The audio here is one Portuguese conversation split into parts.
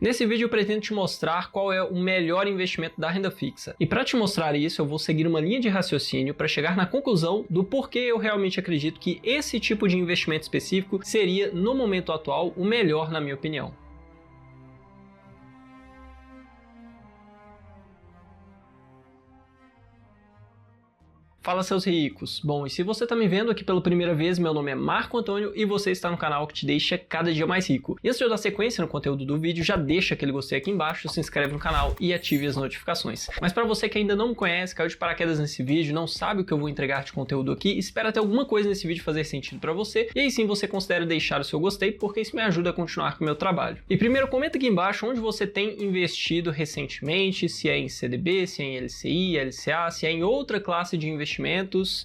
Nesse vídeo eu pretendo te mostrar qual é o melhor investimento da renda fixa. E para te mostrar isso, eu vou seguir uma linha de raciocínio para chegar na conclusão do porquê eu realmente acredito que esse tipo de investimento específico seria, no momento atual, o melhor na minha opinião. Fala, seus ricos! Bom, e se você está me vendo aqui pela primeira vez, meu nome é Marco Antônio e você está no canal que te deixa cada dia mais rico. E antes de eu dar sequência no conteúdo do vídeo, já deixa aquele gostei aqui embaixo, se inscreve no canal e ative as notificações. Mas para você que ainda não me conhece, caiu de paraquedas nesse vídeo, não sabe o que eu vou entregar de conteúdo aqui, espera ter alguma coisa nesse vídeo fazer sentido para você, e aí sim você considera deixar o seu gostei, porque isso me ajuda a continuar com o meu trabalho. E primeiro comenta aqui embaixo onde você tem investido recentemente, se é em CDB, se é em LCI, LCA, se é em outra classe de investimentos.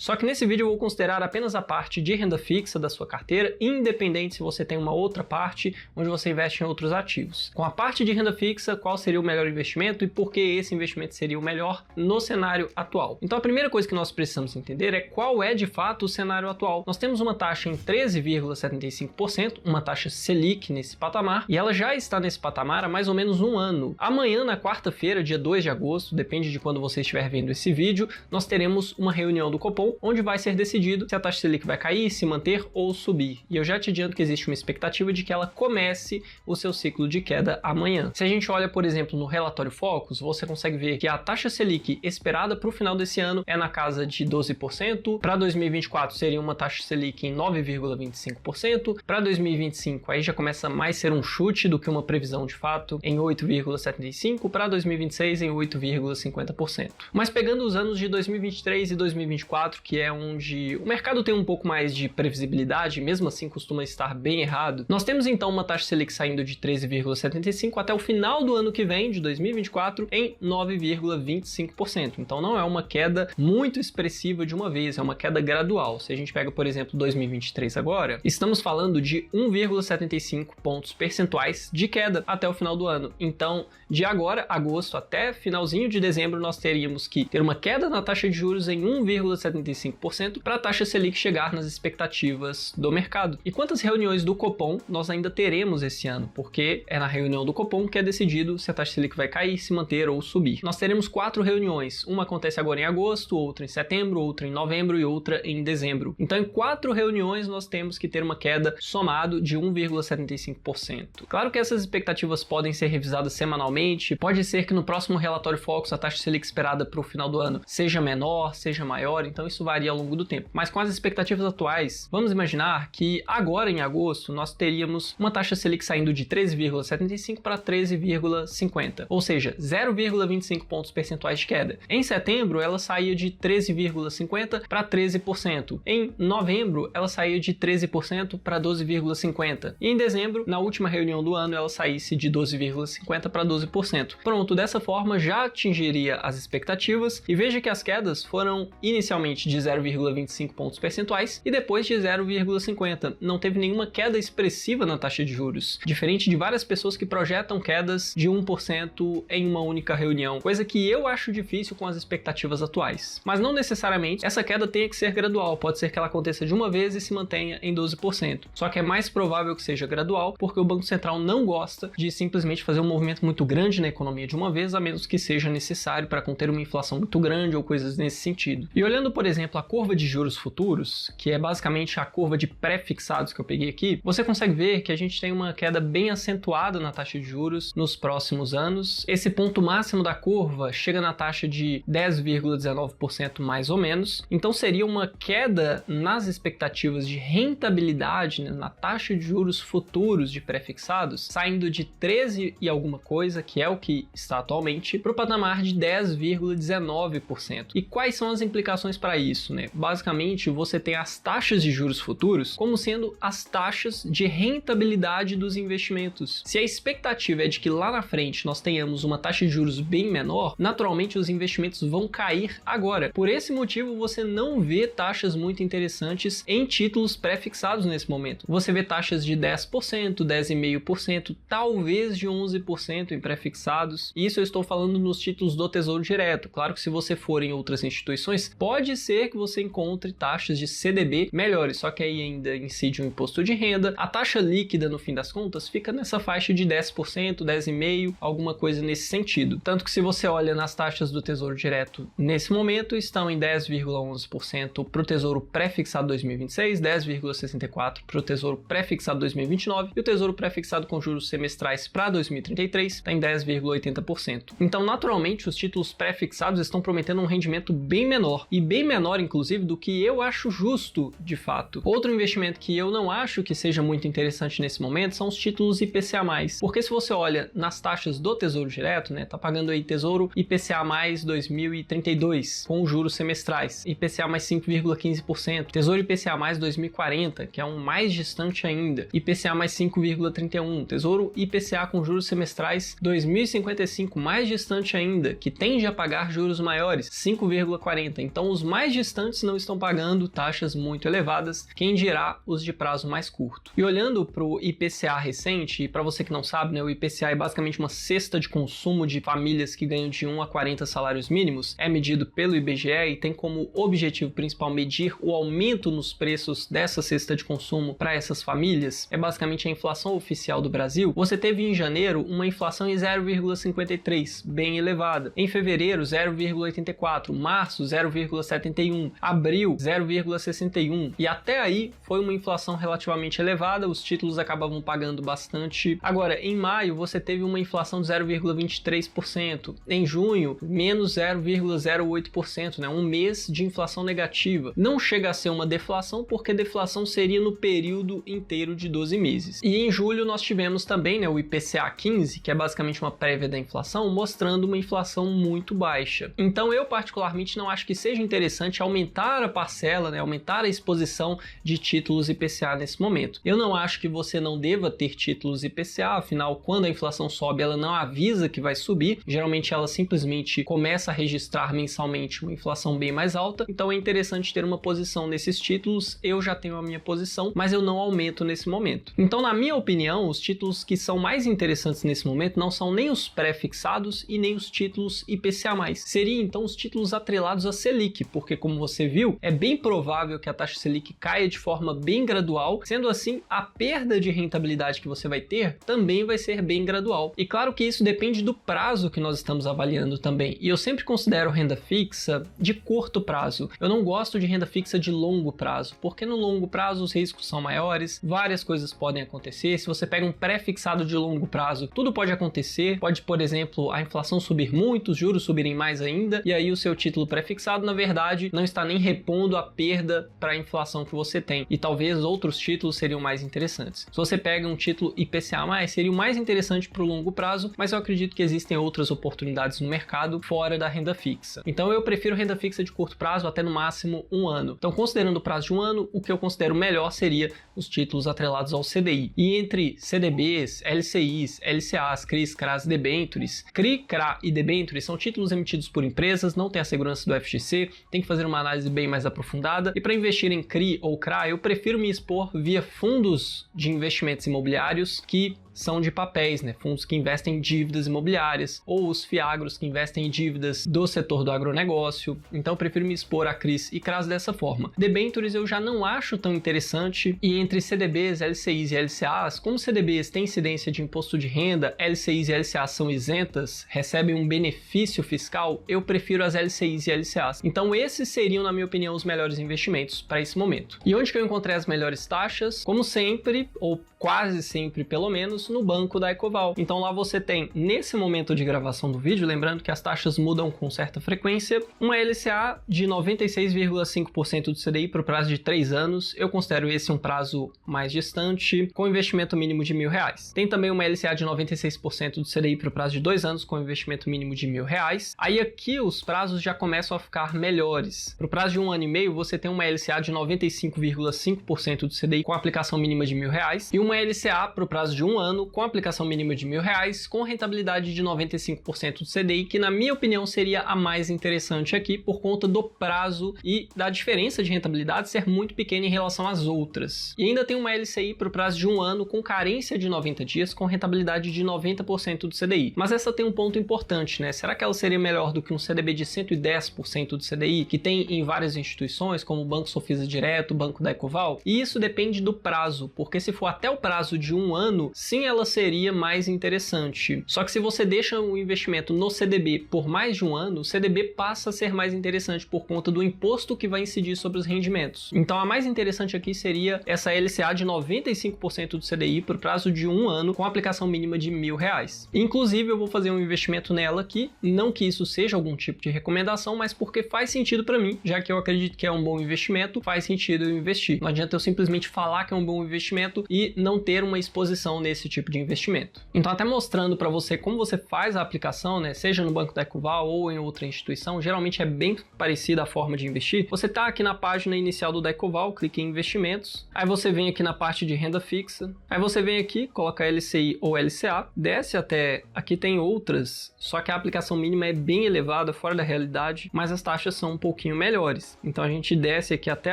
Só que nesse vídeo eu vou considerar apenas a parte de renda fixa da sua carteira, independente se você tem uma outra parte onde você investe em outros ativos. Com a parte de renda fixa, qual seria o melhor investimento e por que esse investimento seria o melhor no cenário atual? Então a primeira coisa que nós precisamos entender é qual é de fato o cenário atual. Nós temos uma taxa em 13,75%, uma taxa Selic nesse patamar, e ela já está nesse patamar há mais ou menos um ano. Amanhã, na quarta-feira, dia 2 de agosto, depende de quando você estiver vendo esse vídeo, nós teremos uma reunião do Copom, onde vai ser decidido se a taxa Selic vai cair, se manter ou subir. E eu já te adianto que existe uma expectativa de que ela comece o seu ciclo de queda amanhã. Se a gente olha, por exemplo, no relatório Focus, você consegue ver que a taxa Selic esperada para o final desse ano é na casa de 12%, para 2024 seria uma taxa Selic em 9,25%, para 2025 aí já começa mais ser um chute do que uma previsão de fato em 8,75%, para 2026 em 8,50%. Mas pegando os anos de 2023 e 2024, que é onde o mercado tem um pouco mais de previsibilidade, mesmo assim costuma estar bem errado, nós temos então uma taxa Selic saindo de 13,75% até o final do ano que vem, de 2024, em 9,25%. Então não é uma queda muito expressiva de uma vez, é uma queda gradual. Se a gente pega, por exemplo, 2023 agora, estamos falando de 1,75 pontos percentuais de queda até o final do ano. Então, de agora, agosto, até finalzinho de dezembro, nós teríamos que ter uma queda na taxa de juros em 1,75% para a taxa Selic chegar nas expectativas do mercado. E quantas reuniões do Copom nós ainda teremos esse ano? Porque é na reunião do Copom que é decidido se a taxa Selic vai cair, se manter ou subir. Nós teremos 4 reuniões. Uma acontece agora em agosto, outra em setembro, outra em novembro e outra em dezembro. Então, em 4 reuniões nós temos que ter uma queda somado de 1,75%. Claro que essas expectativas podem ser revisadas semanalmente. Pode ser que no próximo relatório Focus a taxa Selic esperada para o final do ano seja menor, seja maior, então isso varia ao longo do tempo. Mas com as expectativas atuais, vamos imaginar que agora em agosto nós teríamos uma taxa Selic saindo de 13,75 para 13,50, ou seja, 0,25 pontos percentuais de queda. Em setembro ela saía de 13,50 para 13%. Em novembro ela saía de 13% para 12,50. E em dezembro, na última reunião do ano, ela saísse de 12,50 para 12%. Pronto, dessa forma já atingiria as expectativas, e veja que as quedas foram inicialmente de 0,25 pontos percentuais e depois de 0,50. Não teve nenhuma queda expressiva na taxa de juros, diferente de várias pessoas que projetam quedas de 1% em uma única reunião, coisa que eu acho difícil com as expectativas atuais. Mas não necessariamente essa queda tenha que ser gradual, pode ser que ela aconteça de uma vez e se mantenha em 12%. Só que é mais provável que seja gradual, porque o Banco Central não gosta de simplesmente fazer um movimento muito grande na economia de uma vez, a menos que seja necessário para conter uma inflação muito grande ou coisas nesse sentido. E olhando, por exemplo, a curva de juros futuros, que é basicamente a curva de pré-fixados que eu peguei aqui, você consegue ver que a gente tem uma queda bem acentuada na taxa de juros nos próximos anos. Esse ponto máximo da curva chega na taxa de 10,19% mais ou menos. Então seria uma queda nas expectativas de rentabilidade, né, na taxa de juros futuros de pré-fixados, saindo de 13 e alguma coisa, que é o que está atualmente, para o patamar de 10,19%. E quais são as implicações para isso, né? Basicamente, você tem as taxas de juros futuros como sendo as taxas de rentabilidade dos investimentos. Se a expectativa é de que lá na frente nós tenhamos uma taxa de juros bem menor, naturalmente os investimentos vão cair agora. Por esse motivo, você não vê taxas muito interessantes em títulos pré-fixados nesse momento. Você vê taxas de 10%, 10,5%, talvez de 11% em pré-fixados. Isso eu estou falando nos títulos do Tesouro Direto. Claro que se você for em outras instituições operações, pode ser que você encontre taxas de CDB melhores, só que aí ainda incide o imposto de renda. A taxa líquida, no fim das contas, fica nessa faixa de 10%, 10,5%, alguma coisa nesse sentido. Tanto que se você olha nas taxas do Tesouro Direto nesse momento, estão em 10,11% para o Tesouro Pré-fixado 2026, 10,64% para o Tesouro Pré-fixado 2029 e o Tesouro Pré-fixado com juros semestrais para 2033 está em 10,80%. Então, naturalmente, os títulos pré-fixados estão prometendo um rendimento bem menor, e bem menor, inclusive, do que eu acho justo, de fato. Outro investimento que eu não acho que seja muito interessante nesse momento são os títulos IPCA+, porque se você olha nas taxas do Tesouro Direto, né, tá pagando aí Tesouro IPCA+ 2032, com juros semestrais, IPCA mais 5,15%, Tesouro IPCA mais 2040, que é um mais distante ainda, IPCA mais 5,31%, Tesouro IPCA com juros semestrais 2055, mais distante ainda, que tende a pagar juros maiores, 5,40%. Então os mais distantes não estão pagando taxas muito elevadas, quem dirá os de prazo mais curto. E olhando para o IPCA recente, para você que não sabe, né, o IPCA é basicamente uma cesta de consumo de famílias que ganham de 1 a 40 salários mínimos, é medido pelo IBGE e tem como objetivo principal medir o aumento nos preços dessa cesta de consumo para essas famílias. É basicamente a inflação oficial do Brasil. Você teve em janeiro uma inflação em 0,53, bem elevada. Em fevereiro, 0,84, março, 0,71, abril, 0,61, e até aí foi uma inflação relativamente elevada, os títulos acabavam pagando bastante. Agora, em maio, você teve uma inflação de 0,23%, em junho, menos 0,08%, né? Um mês de inflação negativa. Não chega a ser uma deflação, porque deflação seria no período inteiro de 12 meses. E em julho nós tivemos também, né, o IPCA 15, que é basicamente uma prévia da inflação, mostrando uma inflação muito baixa. Então eu particularmente não acho que seja interessante aumentar a parcela, né, aumentar a exposição de títulos IPCA nesse momento. Eu não acho que você não deva ter títulos IPCA, afinal, quando a inflação sobe, ela não avisa que vai subir, geralmente ela simplesmente começa a registrar mensalmente uma inflação bem mais alta, então é interessante ter uma posição nesses títulos. Eu já tenho a minha posição, mas eu não aumento nesse momento. Então, na minha opinião, os títulos que são mais interessantes nesse momento não são nem os pré-fixados e nem os títulos IPCA+. Seriam então os títulos atrelados à Selic, porque como você viu, é bem provável que a taxa Selic caia de forma bem gradual, sendo assim, a perda de rentabilidade que você vai ter também vai ser bem gradual. E claro que isso depende do prazo que nós estamos avaliando também, e eu sempre considero renda fixa de curto prazo. Eu não gosto de renda fixa de longo prazo, porque no longo prazo os riscos são maiores, várias coisas podem acontecer. Se você pega um pré-fixado de longo prazo, tudo pode acontecer, pode, por exemplo, a inflação subir muito, os juros subirem mais ainda, e aí o seu título pré-fixado, na verdade, não está nem repondo a perda para a inflação que você tem, e talvez outros títulos seriam mais interessantes. Se você pega um título IPCA+, seria o mais interessante para o longo prazo, mas eu acredito que existem outras oportunidades no mercado fora da renda fixa. Então eu prefiro renda fixa de curto prazo até no máximo um ano. Então, considerando o prazo de um ano, o que eu considero melhor seria os títulos atrelados ao CDI. E entre CDBs, LCIs, LCAs, CRIs, CRAs, debêntures, CRI, CRA e debêntures são títulos emitidos por empresas, não tem a segurança do FGC, tem que fazer uma análise bem mais aprofundada. E para investir em CRI ou CRA, eu prefiro me expor via fundos de investimentos imobiliários que são de papéis, né? Fundos que investem em dívidas imobiliárias, ou os FIAGROS que investem em dívidas do setor do agronegócio. Então eu prefiro me expor a CRIs e CRAs dessa forma. Debêntures eu já não acho tão interessante, e entre CDBs, LCIs e LCAs, como CDBs têm incidência de imposto de renda, LCIs e LCAs são isentas, recebem um benefício fiscal, eu prefiro as LCIs e LCAs. Então esses seriam, na minha opinião, os melhores investimentos para esse momento. E onde que eu encontrei as melhores taxas? Como sempre, ou quase sempre pelo menos, no banco da Ecoval. Então lá você tem, nesse momento de gravação do vídeo, lembrando que as taxas mudam com certa frequência, uma LCA de 96,5% do CDI para o prazo de 3 anos. Eu considero esse um prazo mais distante, com investimento mínimo de R$1.000. Tem também uma LCA de 96% do CDI para o prazo de 2 anos, com investimento mínimo de R$1.000. Aí aqui os prazos já começam a ficar melhores. Para o prazo de 1 ano e meio, você tem uma LCA de 95,5% do CDI, com aplicação mínima de R$1.000, e uma LCA para o prazo de 1 ano ano com aplicação mínima de R$1.000 com rentabilidade de 95% do CDI, que na minha opinião seria a mais interessante aqui por conta do prazo e da diferença de rentabilidade ser muito pequena em relação às outras. E ainda tem uma LCI para o prazo de 1 ano com carência de 90 dias com rentabilidade de 90% do CDI. Mas essa tem um ponto importante, né? Será que ela seria melhor do que um CDB de 110% do CDI, que tem em várias instituições, como o Banco Sofisa Direto, o Banco da Ecoval? E isso depende do prazo, porque se for até o prazo de 1 ano, sim, ela seria mais interessante. Só que se você deixa o investimento no CDB por mais de 1 ano, o CDB passa a ser mais interessante por conta do imposto que vai incidir sobre os rendimentos. Então a mais interessante aqui seria essa LCA de 95% do CDI por prazo de 1 ano com aplicação mínima de R$1.000. Inclusive eu vou fazer um investimento nela aqui, não que isso seja algum tipo de recomendação, mas porque faz sentido para mim, já que eu acredito que é um bom investimento, faz sentido eu investir. Não adianta eu simplesmente falar que é um bom investimento e não ter uma exposição nesse tipo de investimento. Então até mostrando para você como você faz a aplicação, né, seja no Banco da Ecoval ou em outra instituição, geralmente é bem parecida a forma de investir. Você tá aqui na página inicial do Ecoval, clique em investimentos, aí você vem aqui na parte de renda fixa, aí você vem aqui, coloca LCI ou LCA, desce até, aqui tem outras, só que a aplicação mínima é bem elevada, fora da realidade, mas as taxas são um pouquinho melhores. Então a gente desce aqui até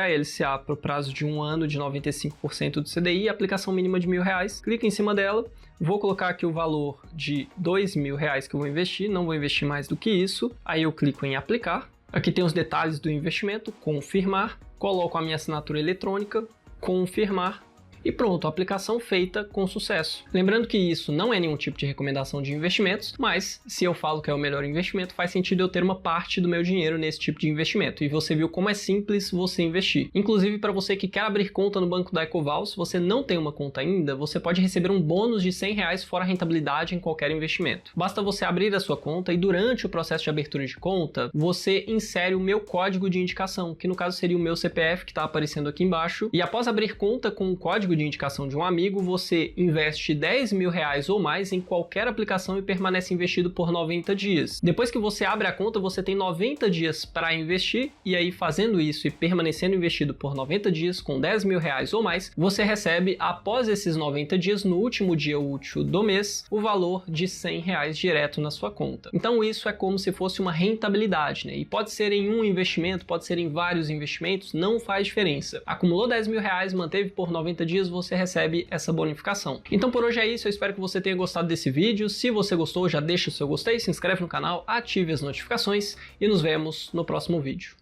a LCA para o prazo de 1 ano de 95% do CDI, aplicação mínima de R$1.000, clica em cima dela, vou colocar aqui o valor de R$2.000 que eu vou investir, não vou investir mais do que isso, aí eu clico em aplicar, aqui tem os detalhes do investimento, confirmar, coloco a minha assinatura eletrônica, confirmar, e pronto, aplicação feita com sucesso. Lembrando que isso não é nenhum tipo de recomendação de investimentos, mas se eu falo que é o melhor investimento, faz sentido eu ter uma parte do meu dinheiro nesse tipo de investimento. E você viu como é simples você investir. Inclusive, para você que quer abrir conta no Banco da Ecoval, se você não tem uma conta ainda, você pode receber um bônus de R$100 fora rentabilidade em qualquer investimento. Basta você abrir a sua conta e durante o processo de abertura de conta, você insere o meu código de indicação, que no caso seria o meu CPF, que está aparecendo aqui embaixo. E após abrir conta com o código de indicação de um amigo, você investe R$10.000 ou mais em qualquer aplicação e permanece investido por 90 dias. Depois que você abre a conta, você tem 90 dias para investir e aí fazendo isso e permanecendo investido por 90 dias com R$10.000 ou mais, você recebe após esses 90 dias, no último dia útil do mês, o valor de R$100 direto na sua conta. Então isso é como se fosse uma rentabilidade, né? E pode ser em um investimento, pode ser em vários investimentos, não faz diferença. Acumulou R$10.000, manteve por 90 dias, você recebe essa bonificação. Então por hoje é isso, eu espero que você tenha gostado desse vídeo. Se você gostou, já deixa o seu gostei, se inscreve no canal, ative as notificações e nos vemos no próximo vídeo.